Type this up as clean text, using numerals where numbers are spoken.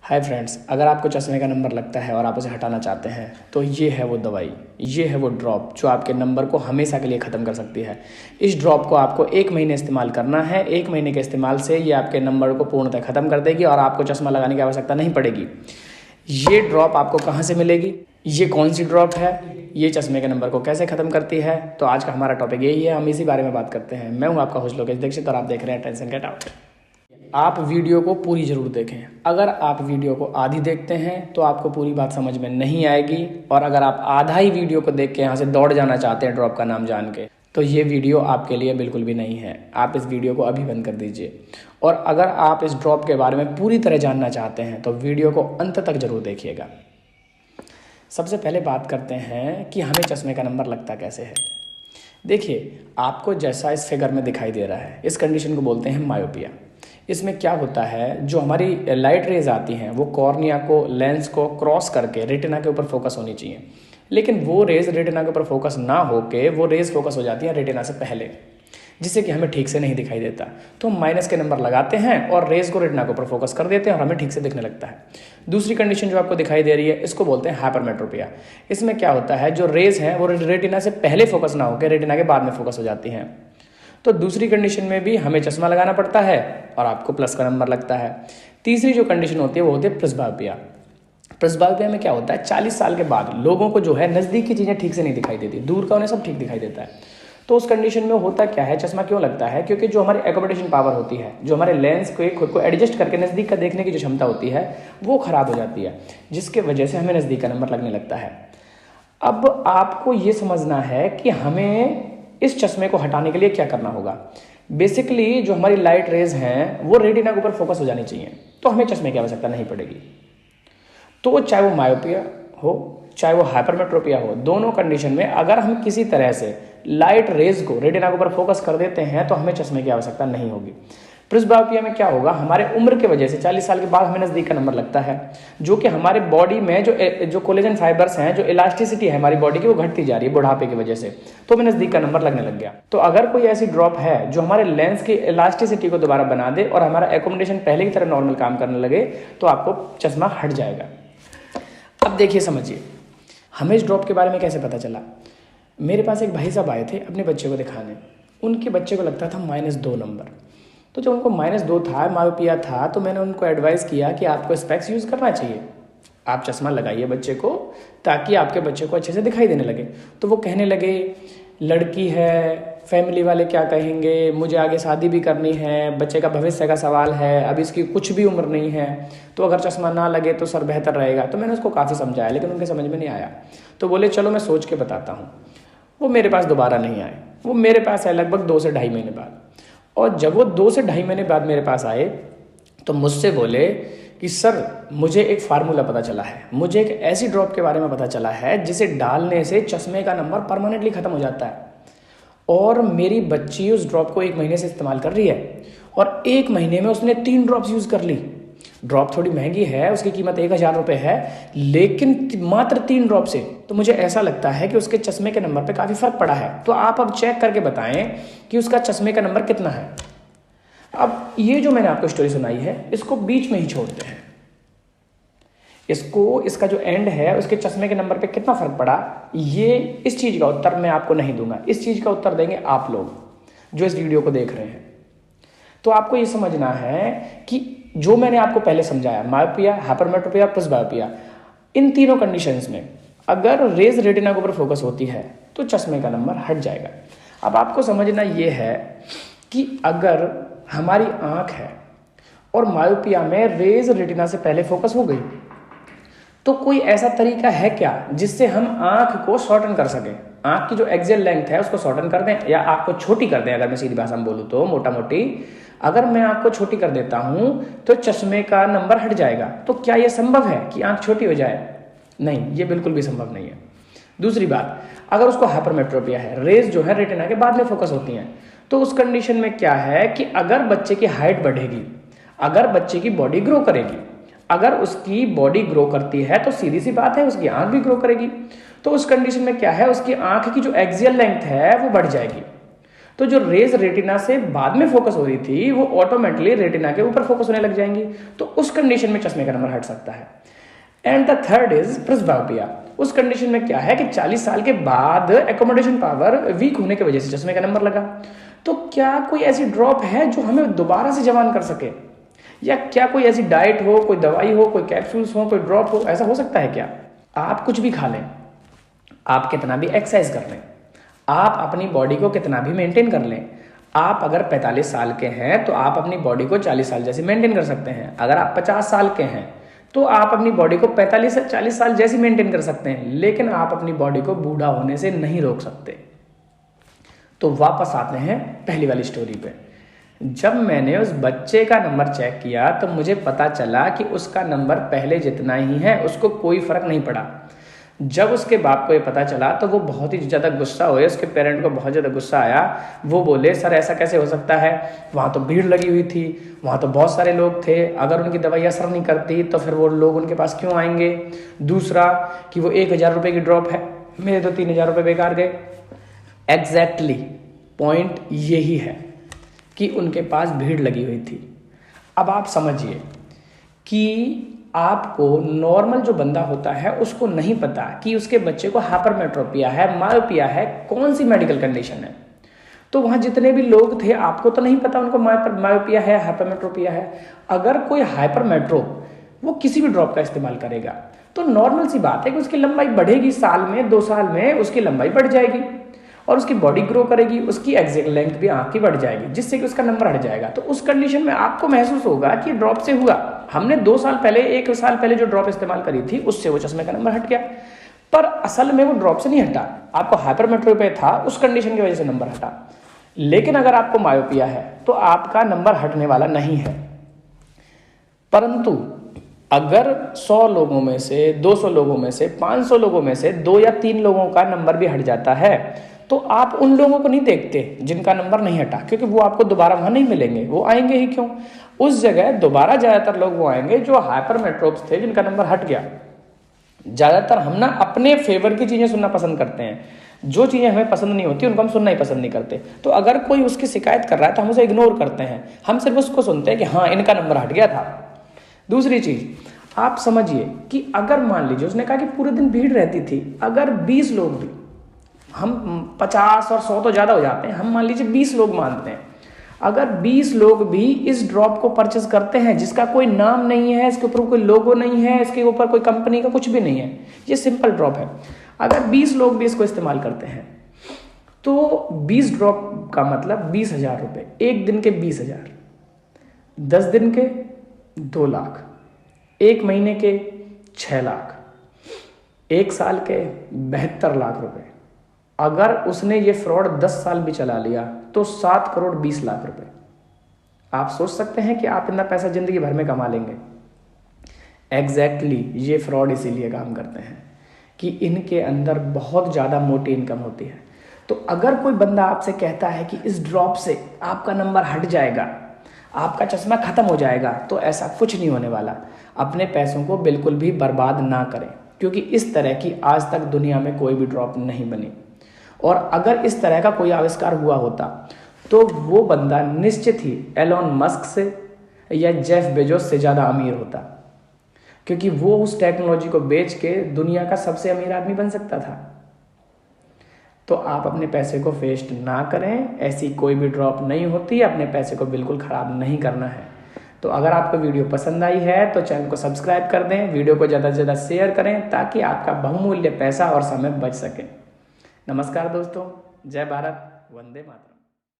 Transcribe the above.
Hi friends, अगर आपको चश्मे का नंबर लगता है और आप उसे हटाना चाहते हैं तो ये है वो दवाई, ये है वो ड्रॉप जो आपके नंबर को हमेशा के लिए ख़त्म कर सकती है। इस ड्रॉप को आपको 1 महीने इस्तेमाल करना है। 1 महीने के इस्तेमाल से ये आपके नंबर को पूर्णतः ख़त्म कर देगी और आपको चश्मा लगाने की आवश्यकता नहीं पड़ेगी। ये ड्रॉप आपको कहाँ से मिलेगी, ये कौन सी ड्रॉप है, ये चश्मे के नंबर को कैसे ख़त्म करती है, तो आज का हमारा टॉपिक यही है। हम इसी बारे में बात करते हैं। मैं हूँ आपका होस्ट लोकेश दीक्षित और आप देख रहे हैं टेंशन गेट आउट। आप वीडियो को पूरी ज़रूर देखें। अगर आप वीडियो को आधी देखते हैं तो आपको पूरी बात समझ में नहीं आएगी, और अगर आप आधा ही वीडियो को देख के यहाँ से दौड़ जाना चाहते हैं ड्रॉप का नाम जान के, तो ये वीडियो आपके लिए बिल्कुल भी नहीं है। आप इस वीडियो को अभी बंद कर दीजिए। और अगर आप इस ड्रॉप के बारे में पूरी तरह जानना चाहते हैं तो वीडियो को अंत तक ज़रूर देखिएगा। सबसे पहले बात करते हैं कि हमें चश्मे का नंबर लगता कैसे है। देखिए, आपको जैसा इस फिगर में दिखाई दे रहा है, इस कंडीशन को बोलते हैं मायोपिया। इसमें क्या होता है, जो हमारी लाइट रेज आती हैं वो कॉर्निया को, लेंस को क्रॉस करके रेटिना के ऊपर फोकस होनी चाहिए, लेकिन वो रेज रेटिना के ऊपर फोकस ना होके वो रेज फोकस हो जाती है रेटिना से पहले, जिससे कि हमें ठीक से नहीं दिखाई देता। तो हम माइनस के नंबर लगाते हैं और रेज को रेटिना के ऊपर फोकस कर देते हैं और हमें ठीक से दिखने लगता है। दूसरी कंडीशन जो आपको दिखाई दे रही है, इसको बोलते हैं हाइपरमेट्रोपिया। इसमें क्या होता है, जो रेज हैं वो रेटिना से पहले फोकस ना होकर रेटिना के बाद में फोकस हो जाती हैं। तो दूसरी कंडीशन में भी हमें चश्मा लगाना पड़ता है और आपको प्लस का नंबर लगता है। तीसरी जो कंडीशन होती है वो होती है प्रेस्बायोपिया। प्रेस्बायोपिया में क्या होता है, 40 साल के बाद लोगों को जो है नज़दीक की चीज़ें ठीक से नहीं दिखाई देती, दूर का उन्हें सब ठीक दिखाई देता है। तो उस कंडीशन में होता क्या है, चश्मा क्यों लगता है, क्योंकि जो हमारी एकोमोडेशन पावर होती है, जो हमारे लेंस को खुद को एडजस्ट करके नज़दीक का देखने की जो क्षमता होती है वो ख़राब हो जाती है, जिसके वजह से हमें नज़दीक का नंबर लगने लगता है। अब आपको ये समझना है कि हमें इस चश्मे को हटाने के लिए क्या करना होगा। बेसिकली जो हमारी लाइट रेज हैं वो रेटिना के ऊपर फोकस हो जानी चाहिए, तो हमें चश्मे की आवश्यकता नहीं पड़ेगी। तो चाहे वो मायोपिया हो चाहे वो हाइपरमेट्रोपिया हो, दोनों कंडीशन में अगर हम किसी तरह से लाइट रेज को रेटिना के ऊपर फोकस कर देते हैं तो हमें चश्मे की आवश्यकता नहीं होगी। प्रेस्बायोपिया में क्या होगा, हमारे उम्र के वजह से 40 साल के बाद हमें नज़दीक का नंबर लगता है, जो कि हमारे बॉडी में जो कोलेजन फाइबर्स हैं, जो इलास्टिसिटी है हमारी बॉडी की, वो घटती जा रही है बुढ़ापे की वजह से, तो हमें नज़दीक का नंबर लगने लग गया। तो अगर कोई ऐसी ड्रॉप है जो हमारे लेंस की इलास्टिसिटी को दोबारा बना दे और हमारा एकोमोडेशन पहले की तरह नॉर्मल काम करने लगे, तो आपको चश्मा हट जाएगा। अब देखिए, समझिए हमें इस ड्रॉप के बारे में कैसे पता चला। मेरे पास एक भाई साहब आए थे अपने बच्चे को दिखाने। उनके बच्चे को लगता था -2 नंबर। तो जब उनको -2 था, मायोपिया था, तो मैंने उनको एडवाइस किया कि आपको स्पेक्स यूज़ करना चाहिए, आप चश्मा लगाइए बच्चे को ताकि आपके बच्चे को अच्छे से दिखाई देने लगे। तो वो कहने लगे, लड़की है, फैमिली वाले क्या कहेंगे, मुझे आगे शादी भी करनी है, बच्चे का भविष्य का सवाल है, अब इसकी कुछ भी उम्र नहीं है, तो अगर चश्मा ना लगे तो सर बेहतर रहेगा। तो मैंने उसको काफ़ी समझाया, लेकिन उनके समझ में नहीं आया। तो बोले चलो मैं सोच के बताता हूँ। वो मेरे पास दोबारा नहीं आए। वो मेरे पास आए लगभग 2 से ढाई महीने बाद। और जब वो 2 से ढाई महीने बाद मेरे पास आए तो मुझसे बोले कि सर मुझे एक फार्मूला पता चला है, मुझे एक ऐसी ड्रॉप के बारे में पता चला है जिसे डालने से चश्मे का नंबर परमानेंटली ख़त्म हो जाता है। और मेरी बच्ची उस ड्रॉप को 1 महीने से इस्तेमाल कर रही है और 1 महीने में उसने 3 ड्रॉप्स यूज़ कर ली। ड्रॉप थोड़ी महंगी है, उसकी कीमत 1000 रुपये है, लेकिन मात्र 3 ड्रॉप से तो मुझे ऐसा लगता है कि उसके चश्मे के नंबर पे काफ़ी फ़र्क पड़ा है। तो आप अब चेक करके बताएं कि उसका चश्मे का नंबर कितना है। अब ये जो मैंने आपको स्टोरी सुनाई है, इसको बीच में ही छोड़ते हैं। इसका जो एंड है, उसके चश्मे के नंबर पे कितना फ़र्क पड़ा, ये इस चीज़ का उत्तर मैं आपको नहीं दूंगा। इस चीज़ का उत्तर देंगे आप लोग जो इस वीडियो को देख रहे हैं। तो आपको ये समझना है कि जो मैंने आपको पहले समझाया, मायोपिया, हाइपरमेट्रोपिया, प्रेस्बायोपिया, इन तीनों कंडीशंस में अगर रेज रेटिना के ऊपर फोकस होती है तो चश्मे का नंबर हट जाएगा। अब आपको समझना ये है कि अगर हमारी आंख है और मायोपिया में रेज रेटिना से पहले फोकस हो गई, तो कोई ऐसा तरीका है क्या जिससे हम आंख को शॉर्टन कर सकें, आंख की जो एक्सियल लेंथ है उसको शॉर्टन कर दें या आंख को छोटी कर दें। अगर मैं सीधी भाषा में बोलूँ तो मोटा मोटी, अगर मैं आंख को छोटी कर देता हूं तो चश्मे का नंबर हट जाएगा। तो क्या यह संभव है कि आंख छोटी हो जाए? नहीं, ये बिल्कुल भी संभव नहीं है। दूसरी बात, अगर उसको हाइपरमेट्रोपिया है, रेज जो है रेटिना के बाद में फोकस होती हैं, तो उस कंडीशन में क्या है कि अगर बच्चे की हाइट बढ़ेगी, अगर बच्चे की बॉडी ग्रो करेगी, अगर उसकी बॉडी ग्रो करती है तो सीधी सी बात है उसकी आंख भी ग्रो करेगी। तो उस कंडीशन में क्या है, उसकी आंख की जो एक्सियल लेंथ है वो बढ़ जाएगी। तो जो रेज रेटिना से बाद में फोकस हो रही थी वो ऑटोमेटिकली रेटिना के ऊपर फोकस होने लग जाएंगी, तो उस कंडीशन में चश्मे का नंबर हट सकता है। And the third is presbyopia. उस कंडीशन में क्या है कि 40 साल के बाद एकोमोडेशन पावर वीक होने की वजह से चश्मे का नंबर लगा। तो क्या कोई ऐसी ड्रॉप है जो हमें दोबारा से जवान कर सके, या क्या कोई ऐसी डाइट हो, कोई दवाई हो, कोई कैप्सूल्स हो, कोई ड्रॉप हो, ऐसा हो सकता है क्या? आप कुछ भी खा लें, आप कितना भी एक्सरसाइज कर लें, आप अपनी बॉडी को कितना भी मेंटेन कर लें, आप अगर 45 साल के हैं तो आप अपनी बॉडी को 40 साल जैसी मेंटेन कर सकते हैं। अगर आप 50 साल के हैं तो आप अपनी बॉडी को 45 से 40 साल जैसी मेंटेन कर सकते हैं, लेकिन आप अपनी बॉडी को बूढ़ा होने से नहीं रोक सकते। तो वापस आते हैं पहली वाली स्टोरी पे। जब मैंने उस बच्चे का नंबर चेक किया तो मुझे पता चला कि उसका नंबर पहले जितना ही है, उसको कोई फर्क नहीं पड़ा। जब उसके बाप को ये पता चला तो वो बहुत ही ज़्यादा गुस्सा हुए, उसके पेरेंट को बहुत ज़्यादा गुस्सा आया। वो बोले सर ऐसा कैसे हो सकता है, वहाँ तो भीड़ लगी हुई थी, वहाँ तो बहुत सारे लोग थे, अगर उनकी दवाई असर नहीं करती तो फिर वो लोग उनके पास क्यों आएंगे। दूसरा कि वो 1000 रुपये की ड्रॉप है, मेरे तो 3000 रुपये बेकार गए। एग्जैक्टली पॉइंट यही है कि उनके पास भीड़ लगी हुई थी। अब आप समझिए कि आपको नॉर्मल जो बंदा होता है उसको नहीं पता कि उसके बच्चे को हाइपरमेट्रोपिया है, मायोपिया है, कौन सी मेडिकल कंडीशन है। तो वहाँ जितने भी लोग थे आपको तो नहीं पता उनको मायोपिया है, हाइपरमेट्रोपिया है। अगर कोई हाइपरमेट्रोप वो किसी भी ड्रॉप का इस्तेमाल करेगा तो नॉर्मल सी बात है कि उसकी लंबाई बढ़ेगी, साल में 2 साल में उसकी लंबाई बढ़ जाएगी और उसकी बॉडी ग्रो करेगी, उसकी एग्जैक्ट लेंथ भी आँख की बढ़ जाएगी, जिससे कि उसका नंबर हट जाएगा। तो उस कंडीशन में आपको महसूस होगा कि ड्रॉप से हुआ, हमने 2 साल पहले 1 साल पहले जो ड्रॉप इस्तेमाल करी थी उससे वो चश्मे का नंबर हट गया, पर असल में वो ड्रॉप से नहीं हटा, आपको हाइपरमेट्रोपिया था उस कंडीशन की वजह से नंबर हटा। लेकिन अगर आपको मायोपिया है तो आपका नंबर हटने वाला नहीं है। परंतु अगर 100 लोगों में से, 200 लोगों में से, 500 लोगों में से 2 या 3 लोगों का नंबर भी हट जाता है तो आप उन लोगों को नहीं देखते जिनका नंबर नहीं हटा, क्योंकि वो आपको दोबारा वहां नहीं मिलेंगे। वो आएंगे ही क्यों, उस जगह दोबारा ज्यादातर लोग वो आएंगे जो हाइपरमेट्रोप्स थे जिनका नंबर हट गया। ज्यादातर हम ना अपने फेवर की चीजें सुनना पसंद करते हैं, जो चीजें हमें पसंद नहीं होती उनको हम सुनना ही पसंद नहीं करते। तो अगर कोई उसकी शिकायत कर रहा है तो हम उसे इग्नोर करते हैं, हम सिर्फ उसको सुनते हैं कि हाँ इनका नंबर हट गया था। दूसरी चीज आप समझिए कि अगर मान लीजिए उसने कहा कि पूरे दिन भीड़ रहती थी, अगर 20 लोग भी, हम 50 और 100 तो ज़्यादा हो जाते हैं, हम मान लीजिए 20 लोग मानते हैं, अगर 20 लोग भी इस ड्रॉप को परचेस करते हैं जिसका कोई नाम नहीं है, इसके ऊपर कोई लोगो नहीं है, इसके ऊपर कोई कंपनी का कुछ भी नहीं है, ये सिंपल ड्रॉप है, अगर 20 लोग भी इसको इस्तेमाल करते हैं तो 20 ड्रॉप का मतलब 20,000 रुपये, एक दिन के 20,000, 10 दिन के 2 लाख, 1 महीने के 6 लाख, 1 साल के 72 लाख रुपए। अगर उसने ये फ्रॉड 10 साल भी चला लिया तो 7 करोड़ 20 लाख रुपए। आप सोच सकते हैं कि आप इतना पैसा जिंदगी भर में कमा लेंगे। एग्जैक्टली ये फ्रॉड इसीलिए काम करते हैं कि इनके अंदर बहुत ज़्यादा मोटी इनकम होती है। तो अगर कोई बंदा आपसे कहता है कि इस ड्रॉप से आपका नंबर हट जाएगा, आपका चश्मा खत्म हो जाएगा, तो ऐसा कुछ नहीं होने वाला। अपने पैसों को बिल्कुल भी बर्बाद ना करें, क्योंकि इस तरह की आज तक दुनिया में कोई भी ड्रॉप नहीं बनी। और अगर इस तरह का कोई आविष्कार हुआ होता तो वो बंदा निश्चित ही एलोन मस्क से या जेफ बेजोस से ज़्यादा अमीर होता, क्योंकि वो उस टेक्नोलॉजी को बेच के दुनिया का सबसे अमीर आदमी बन सकता था। तो आप अपने पैसे को वेस्ट ना करें, ऐसी कोई भी ड्रॉप नहीं होती, अपने पैसे को बिल्कुल ख़राब नहीं करना है। तो अगर आपको वीडियो पसंद आई है तो चैनल को सब्सक्राइब कर दें, वीडियो को ज़्यादा से ज़्यादा शेयर करें ताकि आपका बहुमूल्य पैसा और समय बच सके। नमस्कार दोस्तों, जय भारत, वंदे मातरम।